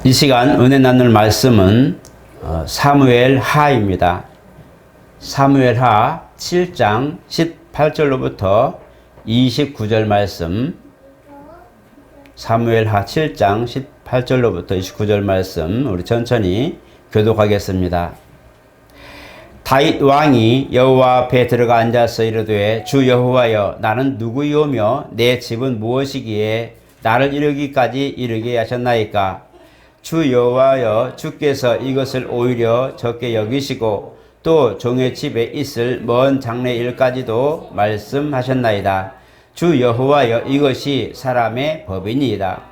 이 시간 은혜 나눌 말씀은 사무엘 하입니다. 사무엘 하 7장 18절로부터 29절 말씀, 사무엘 하 7장 18절로부터 29절 말씀 우리 천천히 교독하겠습니다. 다윗 왕이 여호와 앞에 들어가 앉아서 이르되 주 여호와여 나는 누구이오며 내 집은 무엇이기에 나를 이르기까지 이르게 하셨나이까. 주 여호와여 주께서 이것을 오히려 적게 여기시고 또 종의 집에 있을 먼 장래 일까지도 말씀하셨나이다. 주 여호와여 이것이 사람의 법이니이다.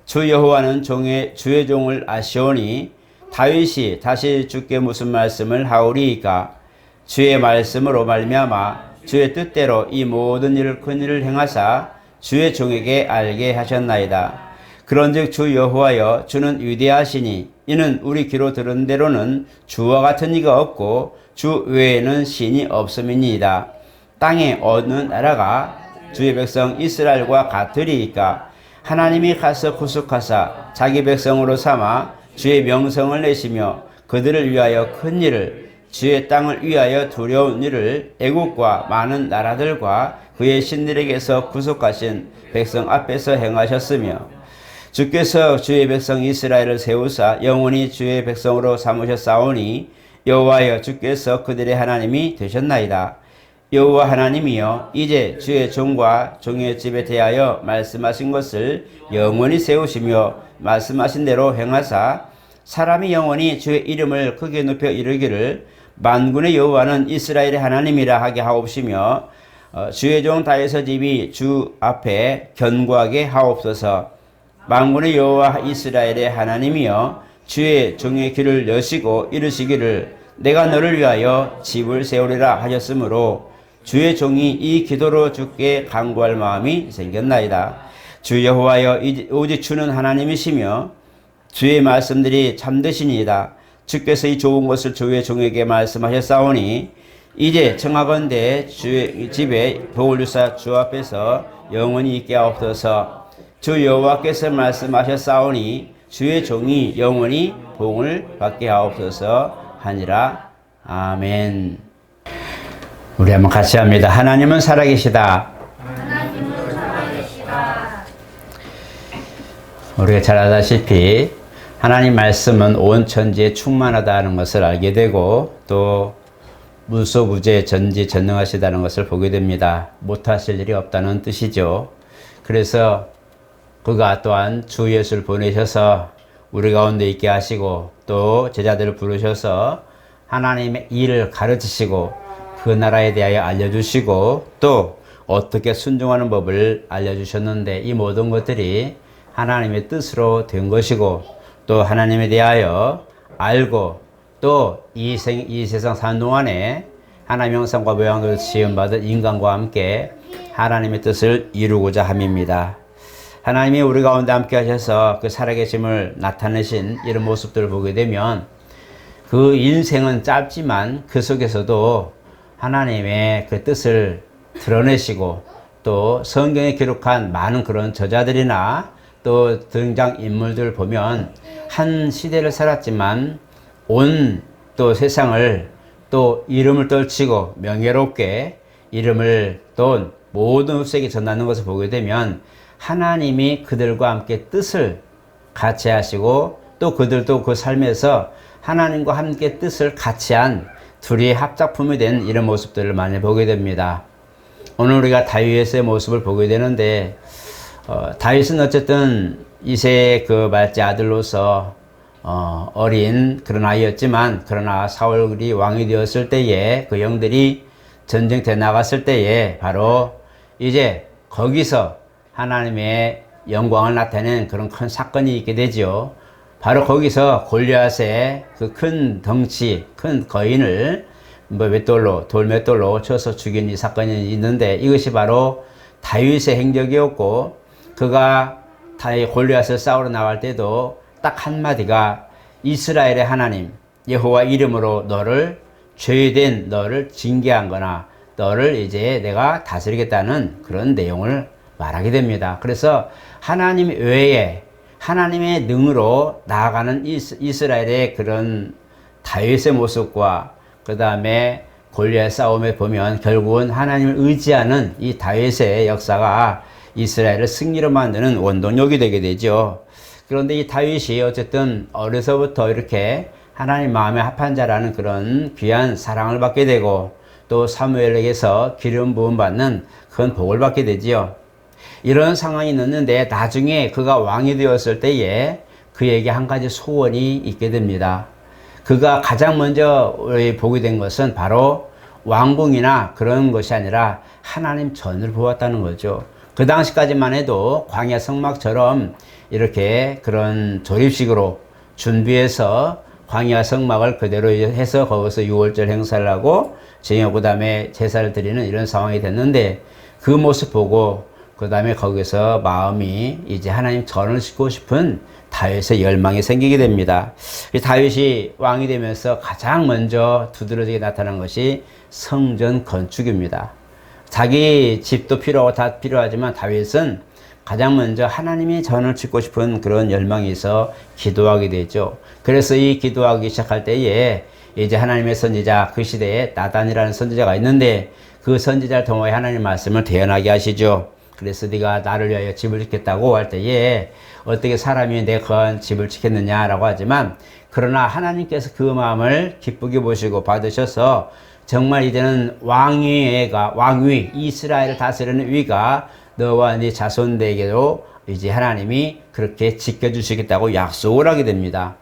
주 여호와는 주의 종을 아시오니 다윗이 다시 주께 무슨 말씀을 하오리이까. 주의 말씀으로 말미암아 주의 뜻대로 이 모든 일을 큰 일을 행하사 주의 종에게 알게 하셨나이다. 그런즉 주 여호와여 주는 위대하시니 이는 우리 귀로 들은 대로는 주와 같은 이가 없고 주 외에는 신이 없음이니이다. 땅에 어느 나라가 주의 백성 이스라엘과 같으리이까. 하나님이 가서 구속하사 자기 백성으로 삼아 주의 명성을 내시며 그들을 위하여 큰 일을, 주의 땅을 위하여 두려운 일을 애국과 많은 나라들과 그의 신들에게서 구속하신 백성 앞에서 행하셨으며 주께서 주의 백성 이스라엘을 세우사 영원히 주의 백성으로 삼으셨사오니 여호와여 주께서 그들의 하나님이 되셨나이다. 여호와 하나님이여 이제 주의 종과 종의 집에 대하여 말씀하신 것을 영원히 세우시며 말씀하신 대로 행하사 사람이 영원히 주의 이름을 크게 높여 이르기를 만군의 여호와는 이스라엘의 하나님이라 하게 하옵시며 주의 종 다윗의 집이 주 앞에 견고하게 하옵소서. 만군의 여호와 이스라엘의 하나님이여 주의 종의 귀를 여시고 이르시기를 내가 너를 위하여 집을 세우리라 하셨으므로 주의 종이 이 기도로 주께 간구할 마음이 생겼나이다. 주 여호와여 오직 주는 하나님이시며 주의 말씀들이 참되시니이다. 주께서 이 좋은 것을 주의 종에게 말씀하셨사오니 이제 청하건대 주의 집에 복을 주사 주 앞에서 영원히 있게 하옵소서. 주 여호와께서 말씀하셨사오니 주의 종이 영원히 복을 받게 하옵소서 하니라. 아멘. 우리 한번 같이 합니다. 하나님은 살아계시다. 하나님은 살아계시다. 우리가 잘 알다시피 하나님 말씀은 온 천지에 충만하다는 것을 알게 되고 또 무소부재 전지전능하시다는 것을 보게 됩니다. 못하실 일이 없다는 뜻이죠. 그래서 그가 또한 주 예수를 보내셔서 우리 가운데 있게 하시고 또 제자들을 부르셔서 하나님의 일을 가르치시고 그 나라에 대하여 알려주시고 또 어떻게 순종하는 법을 알려주셨는데 이 모든 것들이 하나님의 뜻으로 된 것이고 또 하나님에 대하여 알고 또 이 세상 사는 동안에 하나님의 형상과 모양으로 지음받은 인간과 함께 하나님의 뜻을 이루고자 함입니다. 하나님이 우리 가운데 함께 하셔서 그 살아계심을 나타내신 이런 모습들을 보게 되면 그 인생은 짧지만 그 속에서도 하나님의 그 뜻을 드러내시고 또 성경에 기록한 많은 그런 저자들이나 또 등장인물들을 보면 한 시대를 살았지만 온 또 세상을 또 이름을 떨치고 명예롭게 이름을 또 모든 흡세에게 전하는 것을 보게 되면 하나님이 그들과 함께 뜻을 같이 하시고 또 그들도 그 삶에서 하나님과 함께 뜻을 같이 한 둘이 합작품이 된 이런 모습들을 많이 보게 됩니다. 오늘 우리가 다윗의 모습을 보게 되는데 다윗은 어쨌든 이새의 그 말째 아들로서 어린 그런 아이였지만 그러나 사울이 왕이 되었을 때에 그 영들이 전쟁터에 나갔을 때에 바로 이제 거기서 하나님의 영광을 나타낸 그런 큰 사건이 있게 되죠. 바로 거기서 골리앗의 그 큰 덩치, 큰 거인을 돌 몇 돌로 쳐서 죽인 이 사건이 있는데 이것이 바로 다윗의 행적이었고 그가 골리앗을 싸우러 나갈 때도 딱 한마디가 이스라엘의 하나님 여호와 이름으로 너를 죄된 너를 징계한 거나 너를 이제 내가 다스리겠다는 그런 내용을 말하게 됩니다. 그래서 하나님 외에 하나님의 능으로 나아가는 이스라엘의 그런 다윗의 모습과 그 다음에 골리앗 싸움에 보면 결국은 하나님을 의지하는 이 다윗의 역사가 이스라엘을 승리로 만드는 원동력이 되게 되죠. 그런데 이 다윗이 어쨌든 어려서부터 이렇게 하나님 마음에 합한 자라는 그런 귀한 사랑을 받게 되고 또 사무엘에게서 기름 부음 받는 큰 복을 받게 되지요. 이런 상황이 있는데 나중에 그가 왕이 되었을 때에 그에게 한 가지 소원이 있게 됩니다. 그가 가장 먼저 보게 된 것은 바로 왕궁이나 그런 것이 아니라 하나님 전을 보았다는 거죠. 그 당시까지만 해도 광야 성막처럼 이렇게 그런 조립식으로 준비해서 광야 성막을 그대로 해서 거기서 유월절 행사를 하고 그 다음에 제사를 드리는 이런 상황이 됐는데 그 모습 보고 그 다음에 거기서 마음이 이제 하나님 전을 짓고 싶은 다윗의 열망이 생기게 됩니다. 다윗이 왕이 되면서 가장 먼저 두드러지게 나타난 것이 성전 건축입니다. 자기 집도 필요하고 다 필요하지만 다윗은 가장 먼저 하나님의 전을 짓고 싶은 그런 열망이 있어 기도하게 되죠. 그래서 이 기도하기 시작할 때에 이제 하나님의 선지자 그 시대에 나단이라는 선지자가 있는데 그 선지자를 통해 하나님의 말씀을 대언하게 하시죠. 그래서 네가 나를 위하여 집을 짓겠다고 할 때에 어떻게 사람이 내 거한 집을 짓겠느냐라고 하지만 그러나 하나님께서 그 마음을 기쁘게 보시고 받으셔서 정말 이제는 왕위 이스라엘을 다스리는 위가 너와 네 자손들에게도 이제 하나님이 그렇게 지켜주시겠다고 약속을 하게 됩니다.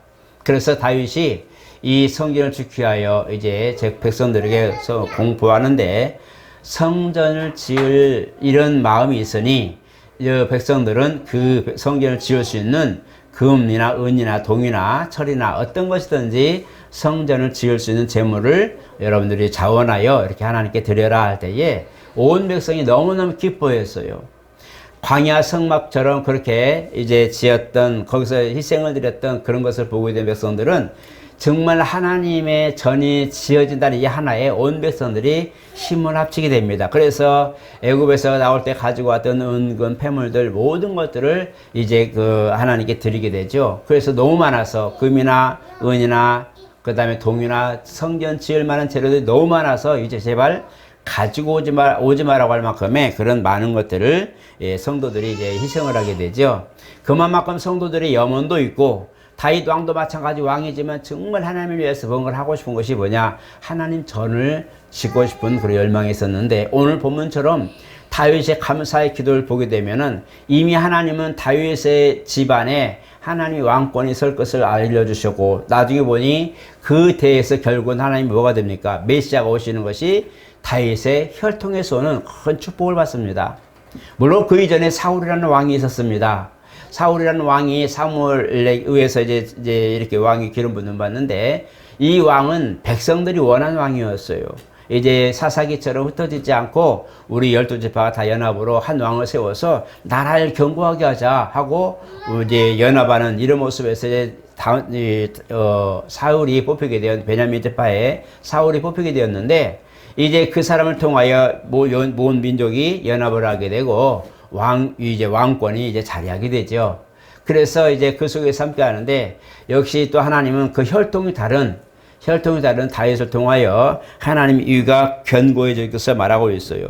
그래서 다윗이 이 성전을 짓기 위하여 이제 제 백성들에게 공포하는데 성전을 지을 이런 마음이 있으니 백성들은 그 성전을 지을 수 있는 금이나 은이나 동이나 철이나 어떤 것이든지 성전을 지을 수 있는 재물을 여러분들이 자원하여 이렇게 하나님께 드려라 할 때에 온 백성이 너무너무 기뻐했어요. 광야 성막처럼 그렇게 이제 지었던 거기서 희생을 드렸던 그런 것을 보고 있는 백성들은 정말 하나님의 전이 지어진다는 이 하나에 온 백성들이 힘을 합치게 됩니다. 그래서 애굽에서 나올 때 가지고 왔던 은근 폐물들 모든 것들을 이제 그 하나님께 드리게 되죠. 그래서 너무 많아서 금이나 은이나 그 다음에 동이나 성전 지을 만한 재료들이 너무 많아서 이제 제발 가지고 오지 마라고 할 만큼의 그런 많은 것들을 성도들이 이제 희생을 하게 되죠. 그만큼 성도들의 염원도 있고 다윗 왕도 마찬가지 왕이지만 정말 하나님을 위해서 뭔가를 하고 싶은 것이 뭐냐? 하나님 전을 짓고 싶은 그런 열망이 있었는데 오늘 본문처럼 다윗의 감사의 기도를 보게 되면은 이미 하나님은 다윗의 집안에 하나님의 왕권이 설 것을 알려주셨고 나중에 보니 그 대에서 결국은 하나님이 뭐가 됩니까? 메시아가 오시는 것이 다윗의 혈통에서 오는 큰 축복을 받습니다. 물론 그 이전에 사울이라는 왕이 있었습니다. 사울이라는 왕이 사무엘에 의해서 이제 이렇게 왕이 기름 부음 받는데 이 왕은 백성들이 원하는 왕이었어요. 이제 사사기처럼 흩어지지 않고 우리 12지파가 다 연합으로 한 왕을 세워서 나라를 견고하게 하자 하고 이제 연합하는 이런 모습에서 사울이 뽑히게 되었 베냐민 지파에 사울이 뽑히게 되었는데 이제 그 사람을 통하여 모든 민족이 연합을 하게 되고 이제 왕권이 이제 자리하게 되죠. 그래서 이제 그 속에서 함께 하는데 역시 또 하나님은 그 혈통이 다른 다윗을 통하여 하나님의 위가 견고해질 것을 말하고 있어요.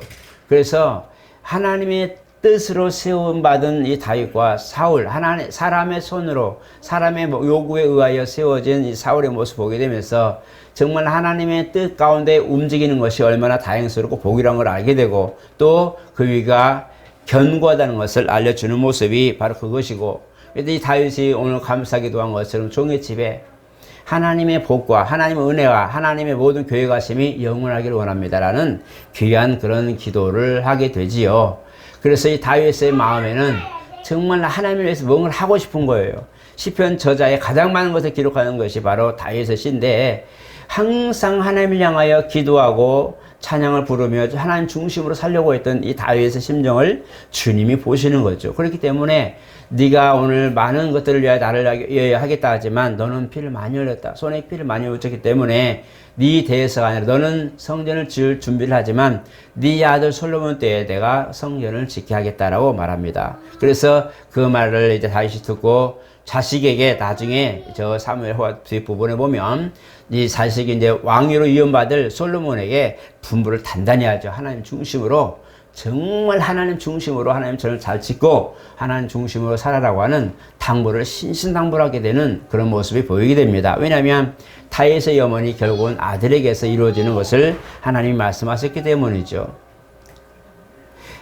그래서 하나님의 뜻으로 세움받은 이 다윗과 사울, 사람의 손으로, 사람의 요구에 의하여 세워진 이 사울의 모습을 보게 되면서 정말 하나님의 뜻 가운데 움직이는 것이 얼마나 다행스럽고 복이라는 걸 알게 되고 또 그 위가 견고하다는 것을 알려주는 모습이 바로 그것이고 이 다윗이 오늘 감사기도 한 것처럼 종의 집에 하나님의 복과 하나님의 은혜와 하나님의 모든 교회 가심이 영원하기를 원합니다라는 귀한 그런 기도를 하게 되지요. 그래서 이 다윗의 마음에는 정말 하나님을 위해서 뭔가를 하고 싶은 거예요. 시편 저자의 가장 많은 것을 기록하는 것이 바로 다윗의 시인데 항상 하나님을 향하여 기도하고 찬양을 부르며 하나님 중심으로 살려고 했던 이 다윗의 심정을 주님이 보시는 거죠. 그렇기 때문에 네가 오늘 많은 것들을 위하여 나를 위하여 하겠다 하지만 너는 피를 많이 흘렸다. 손에 피를 많이 묻혔기 때문에 네 대해서가 아니라 너는 성전을 지을 준비를 하지만 네 아들 솔로몬 때에 내가 성전을 짓게 하겠다라고 말합니다. 그래서 그 말을 이제 다윗이 듣고 자식에게 나중에 저 사무엘하 뒷부분에 보면 이 자식이 이제 왕위로 이음받을 솔로몬에게 분부를 단단히 하죠. 하나님 중심으로, 정말 하나님 중심으로 하나님 전을 잘 짓고 하나님 중심으로 살아라고 하는 당부를 신신당부하게 되는 그런 모습이 보이게 됩니다. 왜냐하면 다윗의 염원이 결국은 아들에게서 이루어지는 것을 하나님이 말씀하셨기 때문이죠.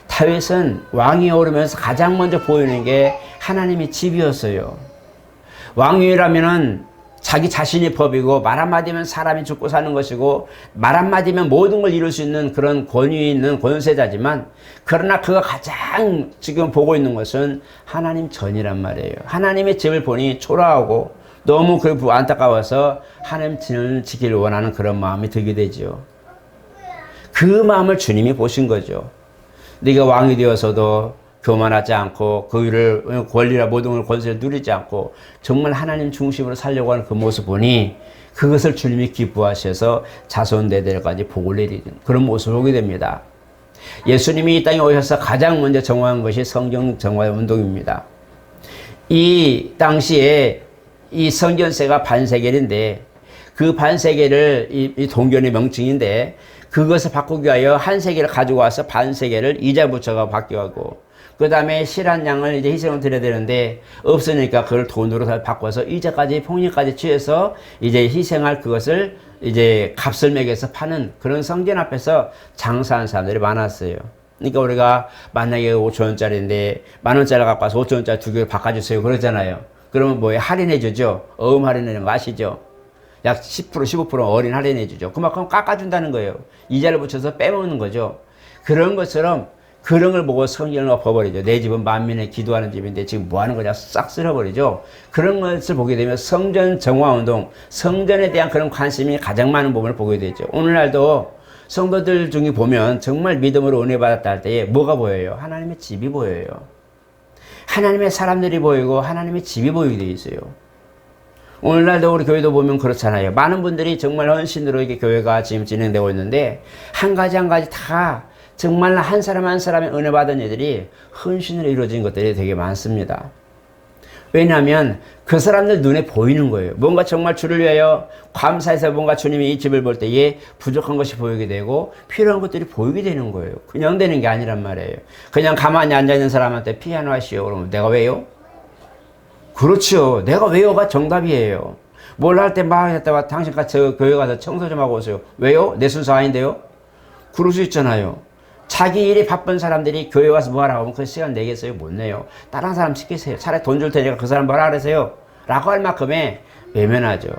다윗은 왕위에 오르면서 가장 먼저 보이는 게 하나님의 집이었어요. 왕위라면은 자기 자신이 법이고 말 한마디면 사람이 죽고 사는 것이고 말 한마디면 모든 걸 이룰 수 있는 그런 권위 있는 권세자지만, 그러나 그가 가장 지금 보고 있는 것은 하나님 전이란 말이에요. 하나님의 집을 보니 초라하고 너무 그 안타까워서 하나님 전을 지키를 원하는 그런 마음이 들게 되죠. 그 마음을 주님이 보신 거죠. 네가 왕이 되어서도 교만하지 않고 그 위를 권리나 모든 걸 권세를 누리지 않고 정말 하나님 중심으로 살려고 하는 그 모습 보니 그것을 주님이 기뻐하셔서 자손 대대까지 복을 내리는 그런 모습을 보게 됩니다. 예수님이 이 땅에 오셔서 가장 먼저 정화한 것이 성경 정화 운동입니다. 이 당시에 이 성전세가 반세겔인데 그 반세겔을 이 동전의 명칭인데 그것을 바꾸기 위하여 한 세겔을 가지고 와서 반세겔을 이자 붙여가 바뀌고, 그 다음에 실한 양을 이제 희생을 드려야 되는데 없으니까 그걸 돈으로 바꿔서 이자까지 폭리까지 취해서 이제 희생할 그것을 이제 값을 매겨서 파는 그런 성전 앞에서 장사하는 사람들이 많았어요. 그러니까 우리가 만약에 5,000원짜리인데 10,000원짜리 갖고 와서 5,000원짜리 두 개를 바꿔주세요 그러잖아요. 그러면 뭐에 할인해주죠. 어음 할인하는 거 아시죠? 약 10% 15% 어린 할인해주죠. 그만큼 깎아준다는 거예요. 이자를 붙여서 빼먹는 거죠. 그런 것처럼 그런 걸 보고 성경을 엎어버리죠. 내 집은 만민의 기도하는 집인데 지금 뭐 하는 거냐 싹 쓸어버리죠. 그런 것을 보게 되면 성전 정화운동, 성전에 대한 그런 관심이 가장 많은 부분을 보게 되죠. 오늘날도 성도들 중에 보면 정말 믿음으로 은혜 받았다 할 때에 뭐가 보여요? 하나님의 집이 보여요. 하나님의 사람들이 보이고 하나님의 집이 보이게 돼 있어요. 오늘날도 우리 교회도 보면 그렇잖아요. 많은 분들이 정말 헌신으로 이게 교회가 지금 진행되고 있는데 한 가지 한 가지 다 정말 한 사람 한 사람의 은혜 받은 일들이 헌신으로 이루어진 것들이 되게 많습니다. 왜냐하면 그 사람들 눈에 보이는 거예요. 뭔가 정말 주를 위하여 감사해서 뭔가 주님이 이 집을 볼 때에 부족한 것이 보이게 되고 필요한 것들이 보이게 되는 거예요. 그냥 되는 게 아니란 말이에요. 그냥 가만히 앉아있는 사람한테 피아노 하시오 그러면 내가 왜요? 그렇죠. 내가 왜요가 정답이에요. 뭘 할 때 막 했다가 당신같이 교회 가서 청소 좀 하고 오세요. 왜요? 내 순서 아닌데요? 그럴 수 있잖아요. 자기 일이 바쁜 사람들이 교회 와서 뭐 하라고 하면 그 시간 내겠어요? 못 내요. 다른 사람 시키세요. 차라리 돈 줄 테니까 그 사람 뭐라 그러세요? 라고 할 만큼의 외면하죠.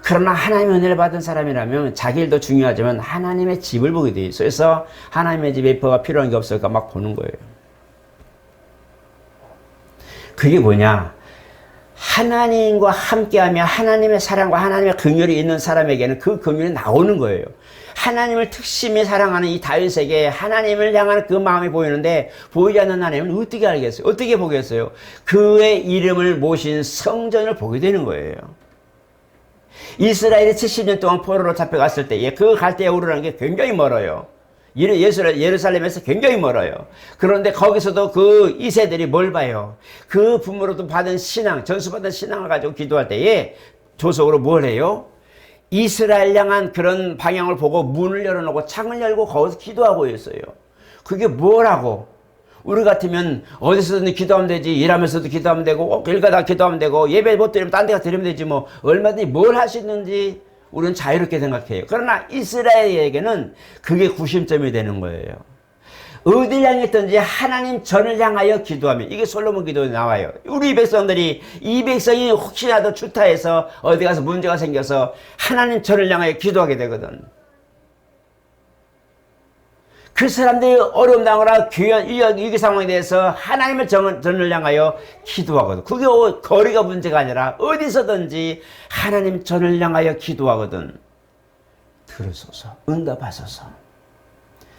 그러나 하나님의 은혜를 받은 사람이라면 자기 일도 중요하지만 하나님의 집을 보게 돼 있어요. 그래서 하나님의 집에 뭐가 필요한 게 없을까 막 보는 거예요. 그게 뭐냐? 하나님과 함께하며 하나님의 사랑과 하나님의 긍휼이 있는 사람에게는 그 긍휼이 나오는 거예요. 하나님을 특심히 사랑하는 이 다윗에게 하나님을 향하는 그 마음이 보이는데 보이지 않는 하나님은 어떻게 알겠어요? 어떻게 보겠어요? 그의 이름을 모신 성전을 보게 되는 거예요. 이스라엘이 70년 동안 포로로 잡혀갔을 때에 그 갈대에 오르라는 게 굉장히 멀어요. 예루살렘에서 굉장히 멀어요. 그런데 거기서도 그 2세들이 뭘 봐요? 그 부모로부터 받은 신앙, 전수받은 신앙을 가지고 기도할 때에 조속으로 뭘 해요? 이스라엘 향한 그런 방향을 보고 문을 열어놓고 창을 열고 거기서 기도하고 있어요. 그게 뭐라고? 우리 같으면 어디서든 기도하면 되지, 일하면서도 기도하면 되고, 길 가다 기도하면 되고, 예배 못 드리면 딴 데 가서 드리면 되지, 뭐, 얼마든지 뭘 할 수 있는지 우리는 자유롭게 생각해요. 그러나 이스라엘에게는 그게 구심점이 되는 거예요. 어딜 향했든지 하나님 전을 향하여 기도하면, 이게 솔로몬 기도에 나와요. 우리 백성들이, 이 백성이 혹시라도 추타해서 어디 가서 문제가 생겨서 하나님 전을 향하여 기도하게 되거든. 그 사람들이 어려움 당하거나 귀한 위기 상황에 대해서 하나님의 전을 향하여 기도하거든. 그게 거리가 문제가 아니라 어디서든지 하나님 전을 향하여 기도하거든. 들으소서, 응답하소서.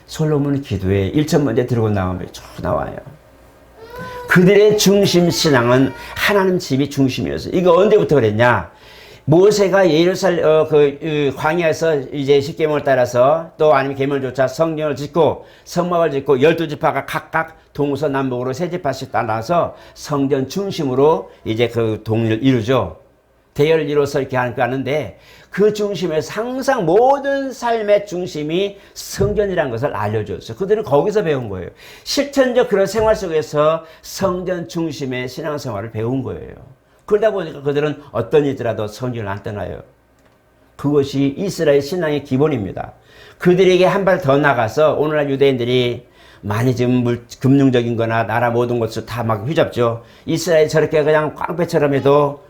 솔로몬의 기도에 1,000번째 들고 나오면 쭉 나와요. 그들의 중심 신앙은 하나님 집이 중심이었어요. 이거 언제부터 그랬냐? 모세가 예루살렘 광야에서 이제 십계명을 따라서 또 아니면 계명조차 성전을 짓고 성막을 짓고 12지파가 각각 동서남북으로 세 지파씩 따라서 성전 중심으로 이제 그 동을 이루죠. 대열을 이루어서 이렇게 하는데 그 중심에서 항상 모든 삶의 중심이 성전이라는 것을 알려줬어요. 그들은 거기서 배운 거예요. 실천적 그런 생활 속에서 성전 중심의 신앙생활을 배운 거예요. 그러다 보니까 그들은 어떤 일이라도 성전을 안 떠나요. 그것이 이스라엘 신앙의 기본입니다. 그들에게 한 발 더 나가서 오늘날 유대인들이 많이 지금 금융적인 거나 나라 모든 것을 다 막 휘잡죠. 이스라엘 저렇게 그냥 깡패처럼 해도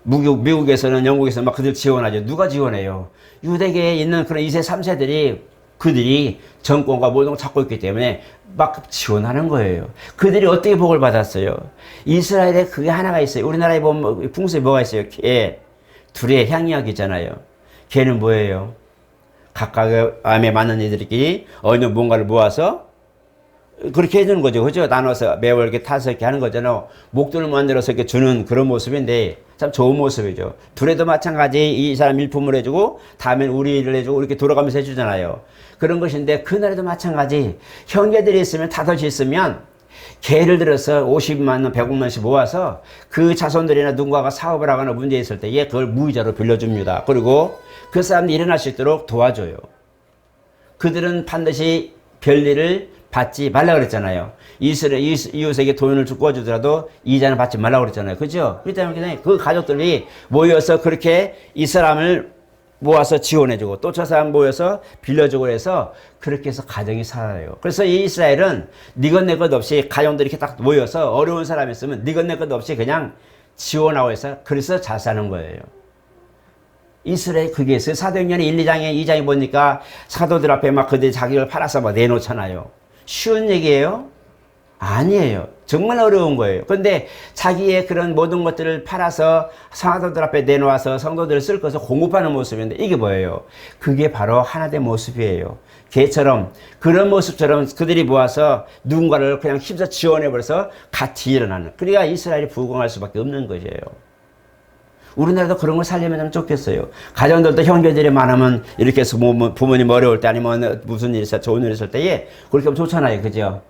미국에서는 영국에서는 막 그들 지원하죠. 누가 지원해요? 유대계에 있는 그런 2세, 3세들이 그들이 정권과 모든 걸 잡고 있기 때문에 막 지원하는 거예요. 그들이 어떻게 복을 받았어요? 이스라엘에 그게 하나가 있어요. 우리나라에 보면 풍습이 뭐가 있어요? 개, 둘의 향약이잖아요. 개는 뭐예요? 각각의 암에 맞는 이들끼리 어느 뭔가를 모아서 그렇게 해주는 거죠. 그죠? 나눠서 매월 이렇게 타서 이렇게 하는 거잖아요. 목돈을 만들어서 이렇게 주는 그런 모습인데 참 좋은 모습이죠. 둘에도 마찬가지 이 사람 일품을 해주고 다음엔 우리 일을 해주고 이렇게 돌아가면서 해주잖아요. 그런 것인데 그날에도 마찬가지 형제들이 있으면 다섯이 있으면 개를 들어서 50만 원, 100억만씩 모아서 그 자손들이나 누군가가 사업을 하거나 문제 있을 때에 그걸 무이자로 빌려줍니다. 그리고 그 사람들이 일어날 수 있도록 도와줘요. 그들은 반드시 별일을 받지 말라 그랬잖아요. 이웃에게 돈을 주더라도 이자는 받지 말라고 그랬잖아요. 그죠? 그렇기 때문에 그 가족들이 모여서 그렇게 이 사람을 모아서 지원해주고 또 저 사람 모여서 빌려주고 해서 그렇게 해서 가정이 살아요. 그래서 이 이스라엘은 니것 내 것 없이 가정들이 이렇게 딱 모여서 어려운 사람이 있으면 니것 내 것 없이 그냥 지원하고 해서 그래서 잘 사는 거예요. 이스라엘 그게 있어요. 사도행전의 1, 2장에 보니까 사도들 앞에 막 그들이 자기를 팔아서 막 내놓잖아요. 쉬운 얘기예요? 아니에요. 정말 어려운 거예요. 그런데 자기의 그런 모든 것들을 팔아서 사도들 앞에 내놓아서 성도들을 쓸 것을 공급하는 모습인데 이게 뭐예요? 그게 바로 하나된 모습이에요. 개처럼 그런 모습처럼 그들이 모아서 누군가를 그냥 힘써 지원해버려서 같이 일어나는. 그러니까 이스라엘이 부흥할 수밖에 없는 것이에요. 우리나라도 그런 걸 살리면 좀 좋겠어요. 가정들도 형제들이 많으면 이렇게 해서 부모님 어려울 때 아니면 무슨 일 있어 좋은 일 있을 때에 그렇게 하면 좋잖아요. 그죠?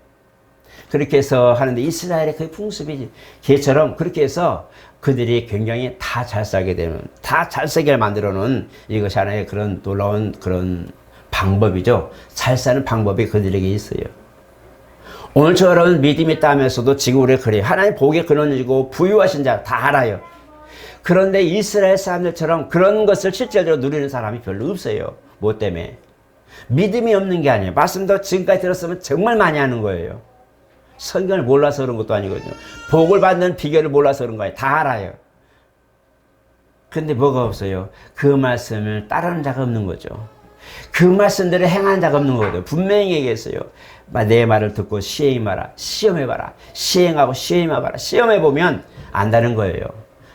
그렇게 해서 하는데 이스라엘의 그 풍습이 개처럼 그렇게 해서 그들이 굉장히 다 잘 살게 되는, 다 잘 살게 만들어 놓은 이것이 하나의 그런 놀라운 그런 방법이죠. 잘 사는 방법이 그들에게 있어요. 오늘처럼 믿음이 있다면서도 지금 우리가 그래요. 하나님 복의 근원이고 부유하신 자 다 알아요. 그런데 이스라엘 사람들처럼 그런 것을 실제로 누리는 사람이 별로 없어요. 뭐 때문에? 믿음이 없는 게 아니에요. 말씀도 지금까지 들었으면 정말 많이 하는 거예요. 성경을 몰라서 그런 것도 아니거든요. 복을 받는 비결을 몰라서 그런 거예요. 다 알아요. 근데 뭐가 없어요? 그 말씀을 따르는 자가 없는 거죠. 그 말씀대로 행하는 자가 없는 거거든요. 분명히 얘기했어요. 내 말을 듣고 시행해봐라. 시험해봐라. 시행하고 시험해봐라. 시험해보면 안다는 거예요.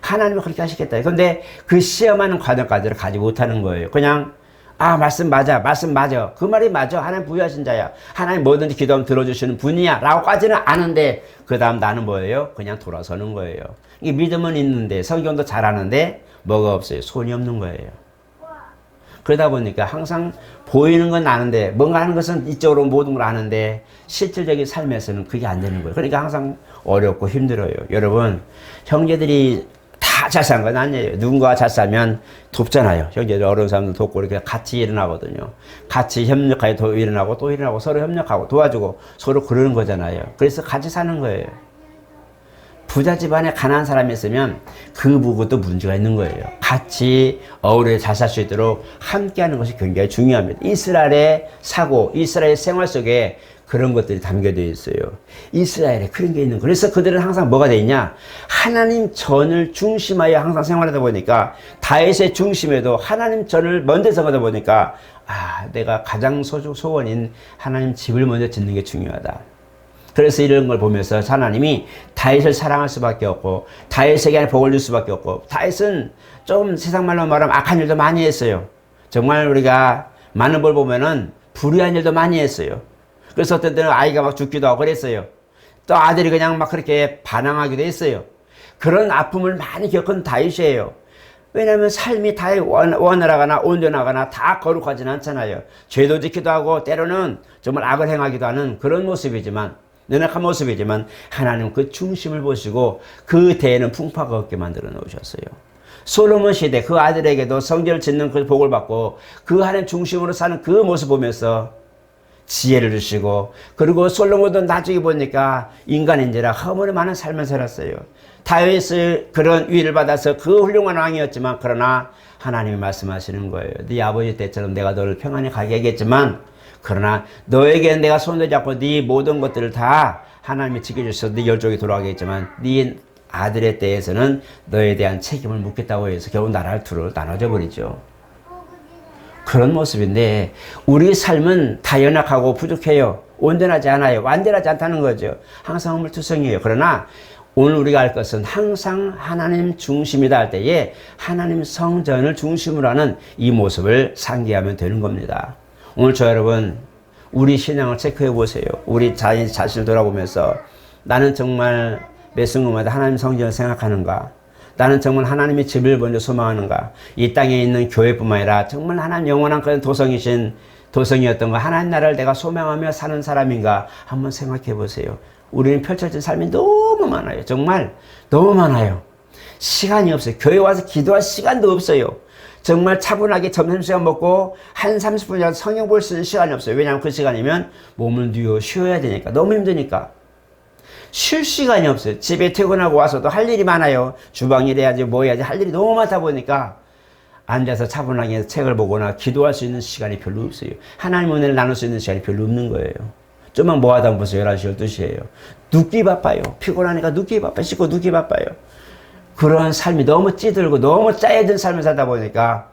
하나님은 그렇게 하시겠다. 그런데 그 시험하는 과정까지를 가지 못하는 거예요. 그냥 말씀 맞아. 말씀 맞아. 그 말이 맞아. 하나님 부유하신 자야. 하나님 뭐든지 기도하면 들어주시는 분이야. 라고까지는 아는데 그 다음 나는 뭐예요? 그냥 돌아서는 거예요. 이 믿음은 있는데 성경도 잘 아는데 뭐가 없어요? 손이 없는 거예요. 그러다 보니까 항상 보이는 건 아는데 뭔가 하는 것은 이쪽으로 모든 걸 아는데 실질적인 삶에서는 그게 안 되는 거예요. 그러니까 항상 어렵고 힘들어요. 여러분 형제들이 다 잘 사는 건 아니에요. 누군가 잘 살면 돕잖아요. 형제들 어려운 사람들 돕고 이렇게 같이 일어나거든요. 같이 협력하여 일어나고 또 일어나고 서로 협력하고 도와주고 서로 그러는 거잖아요. 그래서 같이 사는 거예요. 부자 집안에 가난한 사람이 있으면 그 부부도 문제가 있는 거예요. 같이 어우러 잘 살 수 있도록 함께하는 것이 굉장히 중요합니다. 이스라엘의 사고, 이스라엘의 생활 속에 그런 것들이 담겨져 있어요. 이스라엘에 그런 게 있는 거예요. 그래서 그들은 항상 뭐가 돼 있냐? 하나님 전을 중심하여 항상 생활하다 보니까 다윗의 중심에도 하나님 전을 먼저 정하다 보니까 내가 가장 소원인 하나님 집을 먼저 짓는 게 중요하다. 그래서 이런 걸 보면서 하나님이 다윗을 사랑할 수밖에 없고 다윗에게 복을 줄 수밖에 없고 다윗은 좀 세상 말로 말하면 악한 일도 많이 했어요. 정말 우리가 많은 걸 보면은 불의한 일도 많이 했어요. 그래서 어떤 때는 아이가 막 죽기도 하고 그랬어요. 또 아들이 그냥 막 그렇게 반항하기도 했어요. 그런 아픔을 많이 겪은 다윗이에요. 왜냐하면 삶이 다 원활하거나 온전하거나 다 거룩하지는 않잖아요. 죄도 짓기도 하고 때로는 정말 악을 행하기도 하는 그런 모습이지만, 연약한 모습이지만 하나님 그 중심을 보시고 그 대에는 풍파가 없게 만들어 놓으셨어요. 솔로몬 시대 그 아들에게도 성전을 짓는 그 복을 받고 그 하나님 중심으로 사는 그 모습 보면서 지혜를 주시고, 그리고 솔로몬도 나중에 보니까 인간인지라 허물이 많은 삶을 살았어요. 다윗을 그런 위를 받아서 그 훌륭한 왕이었지만, 그러나 하나님이 말씀하시는 거예요. 네 아버지 때처럼 내가 너를 평안히 가게 하겠지만, 그러나 너에게 내가 손을 잡고 네 모든 것들을 다 하나님이 지켜주셔서 네 열족이 돌아가게 했지만, 네 아들의 때에서는 너에 대한 책임을 묻겠다고 해서 결국 나라를 둘로 나눠져 버리죠. 그런 모습인데 우리 삶은 다 연약하고 부족해요. 온전하지 않아요. 완전하지 않다는 거죠. 항상 허물투성이에요. 그러나 오늘 우리가 알 것은 항상 하나님 중심이다 할 때에 하나님 성전을 중심으로 하는 이 모습을 상기하면 되는 겁니다. 오늘 저 여러분, 우리 신앙을 체크해 보세요. 우리 자신을 돌아보면서 나는 정말 매 순간마다 하나님 성전을 생각하는가? 나는 정말 하나님의 집을 먼저 소망하는가? 이 땅에 있는 교회뿐만 아니라 정말 하나님 영원한 그런 도성이었던 거, 하나님 나라를 내가 소망하며 사는 사람인가? 한번 생각해 보세요. 우리는 펼쳐진 삶이 너무 많아요. 정말 너무 많아요. 시간이 없어요. 교회 와서 기도할 시간도 없어요. 정말 차분하게 점심시간 먹고 한 30분이라도 성경 볼 수 있는 시간이 없어요. 왜냐하면 그 시간이면 몸을 누워 쉬어야 되니까. 너무 힘드니까. 쉴 시간이 없어요. 집에 퇴근하고 와서도 할 일이 많아요. 주방일 해야지 뭐 해야지 할 일이 너무 많다 보니까 앉아서 차분하게 책을 보거나 기도할 수 있는 시간이 별로 없어요. 하나님 은혜를 나눌 수 있는 시간이 별로 없는 거예요. 좀만 뭐 하다 보세요. 11시, 12시에요. 눕기 바빠요. 피곤하니까 눕기 바빠요. 씻고 눕기 바빠요. 그런 삶이 너무 찌들고 너무 짜여진 삶을 살다 보니까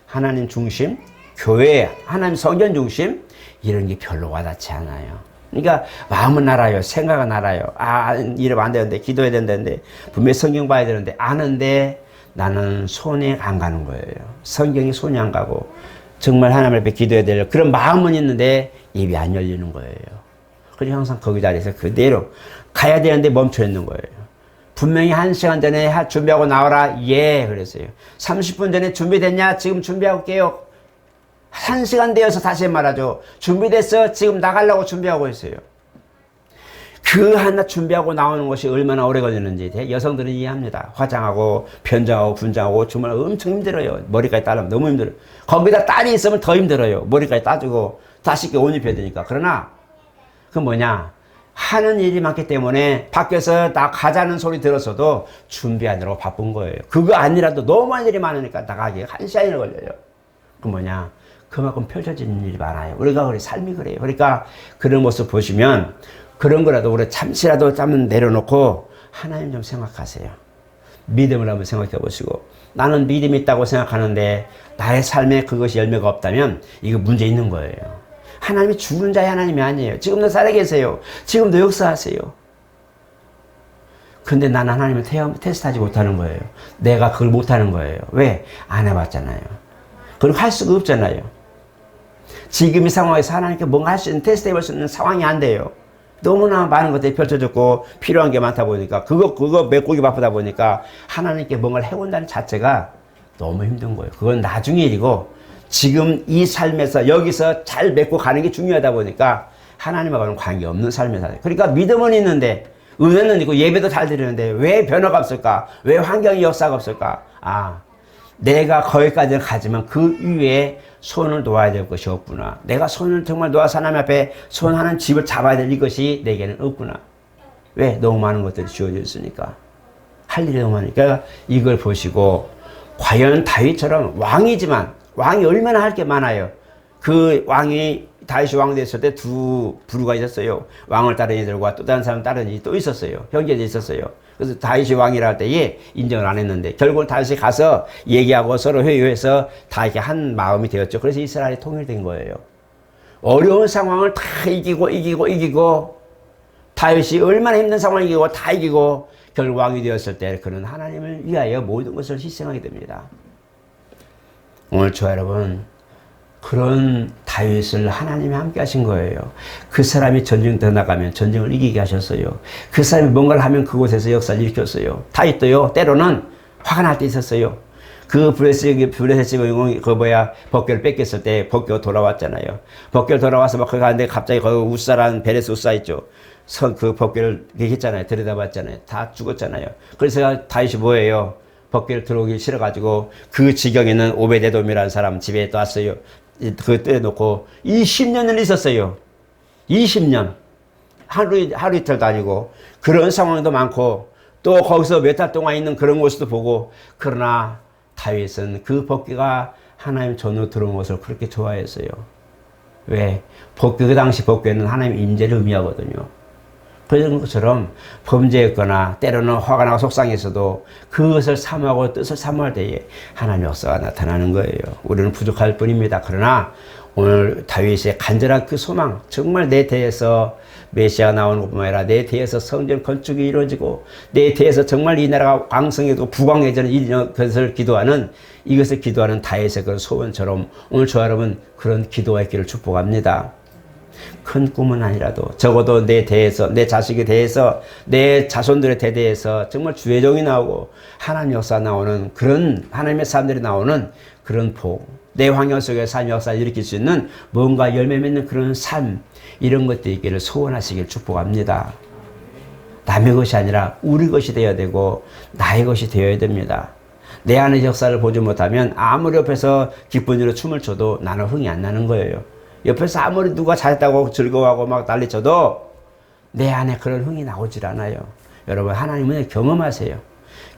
하나님 중심, 교회, 하나님 성전 중심 이런 게 별로 와닿지 않아요. 그러니까 마음은 알아요. 생각은 알아요. 아, 이러면 안 되는데, 기도해야 된다는데, 분명히 성경 봐야 되는데, 아는데 나는 손이 안 가는 거예요. 성경이 손이 안 가고 정말 하나님 앞에 기도해야 될 그런 마음은 있는데 입이 안 열리는 거예요. 그래서 항상 거기 자리에서 그대로 가야 되는데 멈춰 있는 거예요. 분명히 1시간 전에 준비하고 나와라. 예, 그랬어요. 30분 전에 준비됐냐? 지금 준비하고 올게요. 1시간 되어서 다시 말하죠. 준비됐어? 지금 나가려고 준비하고 있어요. 그 하나 준비하고 나오는 것이 얼마나 오래 걸리는지 여성들은 이해합니다. 화장하고 변장하고 분장하고 정말 엄청 힘들어요. 머리까지 따르면 너무 힘들어요. 거기다 딸이 있으면 더 힘들어요. 머리까지 따주고 다시 옷 입혀야 되니까. 그러나 그 뭐냐, 하는 일이 많기 때문에 밖에서 나 가자는 소리 들었어도 준비하느라고 바쁜 거예요. 그거 아니라도 너무 할 일이 많으니까 나가기에 1시간이 걸려요. 그 뭐냐, 그만큼 펼쳐지는 일이 많아요. 우리가 그래, 삶이 그래요. 그러니까 그런 모습 보시면 그런 거라도 우리 잠시라도 좀 내려놓고 하나님 좀 생각하세요. 믿음을 한번 생각해 보시고, 나는 믿음이 있다고 생각하는데 나의 삶에 그것이 열매가 없다면 이거 문제 있는 거예요. 하나님이 죽은 자의 하나님이 아니에요. 지금도 살아계세요. 지금도 역사하세요. 근데 나는 하나님을 테스트하지 못하는 거예요. 내가 그걸 못하는 거예요. 왜? 안 해봤잖아요. 그리고 할 수가 없잖아요. 지금 이 상황에서 하나님께 뭔가 할 수 있는, 테스트 해볼 수 있는 상황이 안 돼요. 너무나 많은 것들이 펼쳐졌고 필요한 게 많다 보니까 그거 메꾸기 바쁘다 보니까 하나님께 뭔가를 해본다는 자체가 너무 힘든 거예요. 그건 나중에 일이고 지금 이 삶에서 여기서 잘 메고 가는 게 중요하다 보니까 하나님하고는 관계없는 삶을 살아요. 그러니까 믿음은 있는데, 은혜는 있고 예배도 잘 드리는데 왜 변화가 없을까? 왜 환경의 역사가 없을까? 아, 내가 거기까지는 가지만 그 위에 손을 놓아야 될 것이 없구나. 내가 손을 정말 놓아서 하나님 앞에 손 하는 집을 잡아야 될 이것이 내게는 없구나. 왜? 너무 많은 것들이 주어져 있으니까. 할 일이 너무 많으니까 이걸 보시고, 과연 다윗처럼 왕이지만, 왕이 얼마나 할 게 많아요. 그 왕이, 다윗이 왕 됐을 때 두 부류가 있었어요. 왕을 따르는 이들과 또 다른 사람 따르는 이들이 또 있었어요. 형제들이 있었어요. 그래서 다윗이 왕이라 할 때에 인정을 안 했는데 결국은 다윗이 가서 얘기하고 서로 회유해서 다 이렇게 한 마음이 되었죠. 그래서 이스라엘이 통일된 거예요. 어려운 상황을 다 이기고 다윗이 얼마나 힘든 상황을 이기고 다 이기고 결국 왕이 되었을 때 그는 하나님을 위하여 모든 것을 희생하게 됩니다. 오늘 저 여러분, 그런 다윗을 하나님이 함께 하신 거예요. 그 사람이 전쟁터 나가면 전쟁을 이기게 하셨어요. 그 사람이 뭔가를 하면 그곳에서 역사를 일으켰어요. 다윗도요, 때로는 화가 날 때 있었어요. 그 블레셋 지금 그 뭐야 법궤를 뺏겼을 때 법궤가 돌아왔잖아요. 법궤 돌아와서 막 거기 가는데 갑자기 거기 우사라는 베레스 우사 있죠. 그 법궤를 했잖아요. 들여다봤잖아요. 다 죽었잖아요. 그래서 다윗이 뭐예요? 법궤를 들어오기 싫어가지고 그 지경에는 오베데돔이라는 사람 집에 또 왔어요. 그 떼놓고 20년을 있었어요. 20년. 하루 이틀도 아니고 그런 상황도 많고 또 거기서 몇 달 동안 있는 그런 모습도 보고 그러나 다윗은 그 법궤가 하나님 전으로 들어온 것을 그렇게 좋아했어요. 왜? 법궤, 그 당시 법궤는 하나님 임재를 의미하거든요. 그런 것처럼 범죄했거나 때로는 화가 나고 속상해서도 그것을 사모하고 뜻을 사모할 때에 하나님의 역사가 나타나는 거예요. 우리는 부족할 뿐입니다. 그러나 오늘 다윗의 간절한 그 소망, 정말 내 대에서 메시아가 나오는 것뿐만 아니라 내 대에서 성전 건축이 이루어지고 내 대에서 정말 이 나라가 왕성해지고 부강해지는 것을 기도하는 이것을 기도하는 다윗의 그런 소원처럼 오늘 저와 여러분 그런 기도가 있기를 축복합니다. 큰 꿈은 아니라도 적어도 내 대에서 내 자식에 대해서 내 자손들의 대대에서 정말 주의 종이 나오고 하나님 역사 나오는 그런 하나님의 사람들이 나오는 그런 복, 내 환경 속에 삶 역사를 일으킬 수 있는 뭔가 열매 맺는 그런 삶 이런 것들이 있기를 소원하시길 축복합니다. 남의 것이 아니라 우리 것이 되어야 되고 나의 것이 되어야 됩니다. 내 안의 역사를 보지 못하면 아무리 옆에서 기쁜 일로 춤을 춰도 나는 흥이 안 나는 거예요. 옆에서 아무리 누가 잘했다고 즐거워하고 막 난리쳐도 내 안에 그런 흥이 나오질 않아요. 여러분 하나님은 경험하세요.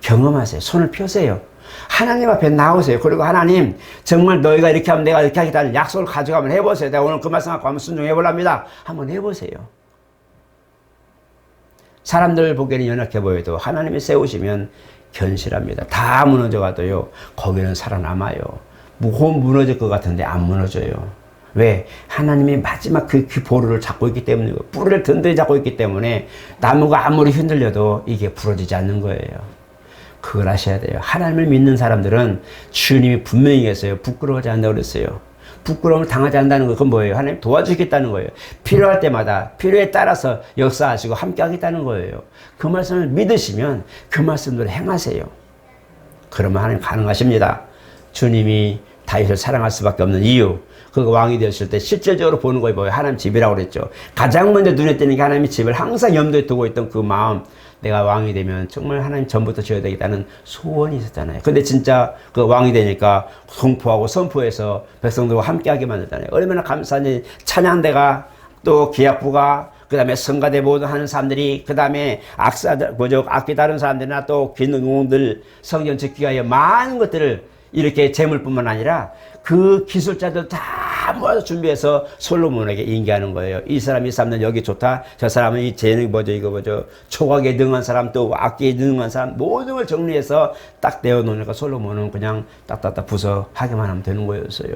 경험하세요. 손을 펴세요. 하나님 앞에 나오세요. 그리고 하나님 정말 너희가 이렇게 하면 내가 이렇게 하겠다는 약속을 가지고 한번 해보세요. 내가 오늘 그 말씀 갖고 한번 순종해 보랍니다. 한번 해보세요. 사람들 보기에는 연약해 보여도 하나님이 세우시면 견실합니다. 다 무너져가도요 거기는 살아남아요. 무너질 것 같은데 안 무너져요. 왜? 하나님이 마지막 그 보루를 잡고 있기 때문에 뿌리를 든든히 잡고 있기 때문에 나무가 아무리 흔들려도 이게 부러지지 않는 거예요. 그걸 아셔야 돼요. 하나님을 믿는 사람들은 주님이 분명히 계세요. 부끄러워하지 않는다고 그랬어요. 부끄러움을 당하지 않는다는 거 그건 뭐예요? 하나님 도와주겠다는 거예요. 필요할 때마다 필요에 따라서 역사하시고 함께 하겠다는 거예요. 그 말씀을 믿으시면 그 말씀대로 행하세요. 그러면 하나님 가능하십니다. 주님이 다윗을 사랑할 수밖에 없는 이유, 그 왕이 되었을 때 실질적으로 보는 거에 뭐예요? 하나님 집이라고 그랬죠. 가장 먼저 눈에 띄는 게 하나님의 집을 항상 염두에 두고 있던 그 마음, 내가 왕이 되면 정말 하나님 전부터 지어야 되겠다는 소원이 있었잖아요. 근데 진짜 그 왕이 되니까 공포하고 선포해서 백성들과 함께하게 만들잖아요. 얼마나 감사한지. 찬양대가 또 기약부가 그 다음에 성가대 모두 하는 사람들이 그 다음에 악기 다른 사람들이나 또 기능공들 성전 짓기 위하여 많은 것들을 이렇게 재물뿐만 아니라 그 기술자들 다 모아서 준비해서 솔로몬에게 인계하는 거예요. 이 사람은 여기 좋다. 저 사람은 이 재능이 초각에 능한 사람 또 악기에 능한 사람 모든 걸 정리해서 딱 내어놓으니까 솔로몬은 그냥 딱딱딱 부서 하기만 하면 되는 거였어요.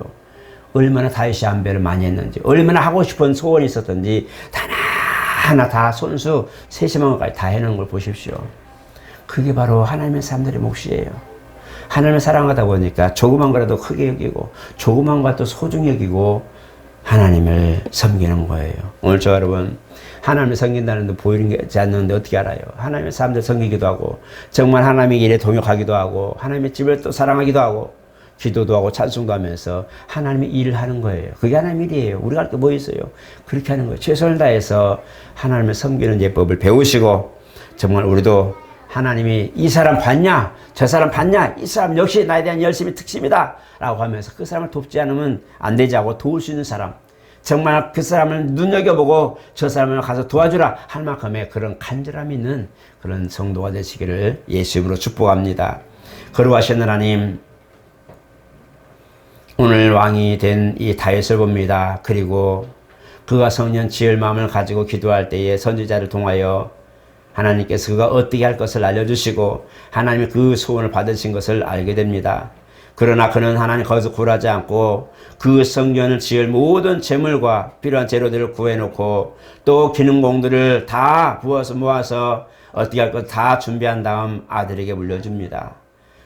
얼마나 다윗이 안배를 많이 했는지, 얼마나 하고 싶은 소원이 있었던지 하나하나 다 손수 세심한 것까지 다 해놓은 걸 보십시오. 그게 바로 하나님의 사람들의 몫이에요. 하나님을 사랑하다 보니까 조그만 거라도 크게 여기고 조그만 것도 소중히 여기고 하나님을 섬기는 거예요. 오늘 저 여러분 하나님을 섬긴다는 데 보이지 않는데 어떻게 알아요? 하나님의 사람들 섬기기도 하고 정말 하나님의 일에 동역하기도 하고 하나님의 집을 또 사랑하기도 하고 기도도 하고 찬송도 하면서 하나님의 일을 하는 거예요. 그게 하나님의 일이에요. 우리가 할 게 뭐 있어요? 그렇게 하는 거예요. 최선을 다해서 하나님을 섬기는 예법을 배우시고 정말 우리도 하나님이 이 사람 봤냐? 저 사람 봤냐? 이 사람 역시 나에 대한 열심이 특심이다 라고 하면서 그 사람을 돕지 않으면 안 되지 하고 도울 수 있는 사람, 정말 그 사람을 눈여겨보고 저 사람을 가서 도와주라 할 만큼의 그런 간절함이 있는 그런 성도가 되시기를 예수 이름으로 축복합니다. 거룩하신 하나님, 오늘 왕이 된 이 다윗을 봅니다. 그리고 그가 성년 지을 마음을 가지고 기도할 때에 선지자를 통하여 하나님께서 그가 어떻게 할 것을 알려주시고 하나님이 그 소원을 받으신 것을 알게 됩니다. 그러나 그는 하나님 거기서 굴하지 않고 그 성전을 지을 모든 재물과 필요한 재료들을 구해놓고 또 기능공들을 다 부어서 모아서 어떻게 할 것 다 준비한 다음 아들에게 물려줍니다.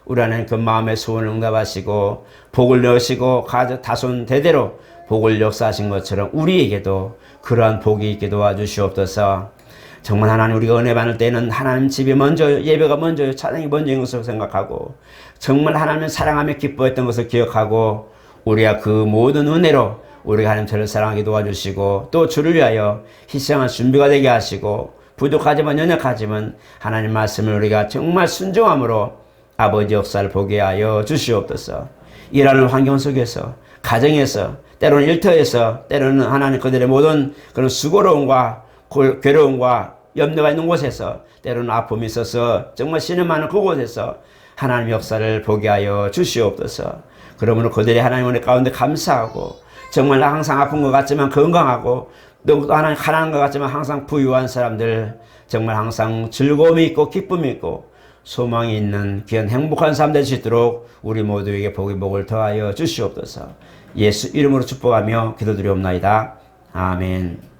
우리 하나님 그 마음의 소원을 응답하시고 복을 넣으시고 가족 다손 대대로 복을 역사하신 것처럼 우리에게도 그러한 복이 있게 도와주시옵소서. 정말 하나님 우리가 은혜 받을 때는 하나님 집이 먼저 예배가 먼저요 찬양이 먼저인 것으로 생각하고 정말 하나님을 사랑하며 기뻐했던 것을 기억하고 우리가 그 모든 은혜로 우리가 하나님 저를 사랑하게 도와주시고 또 주를 위하여 희생할 준비가 되게 하시고 부족하지만 연약하지만 하나님 말씀을 우리가 정말 순종함으로 아버지 역사를 보게 하여 주시옵소서. 일하는 환경 속에서 가정에서 때로는 일터에서 때로는 하나님 그들의 모든 그런 수고로움과 괴로움과 염려가 있는 곳에서 때로는 아픔이 있어서 정말 신음 많은 그곳에서 하나님 역사를 보게 하여 주시옵소서. 그러므로 그들이 하나님 은혜 가운데 감사하고 정말 항상 아픈 것 같지만 건강하고 또 하나님 가난한 것 같지만 항상 부유한 사람들 정말 항상 즐거움이 있고 기쁨이 있고 소망이 있는 귀한 행복한 삶 될 수 있도록 우리 모두에게 복이 복을 더하여 주시옵소서. 예수 이름으로 축복하며 기도드리옵나이다. 아멘.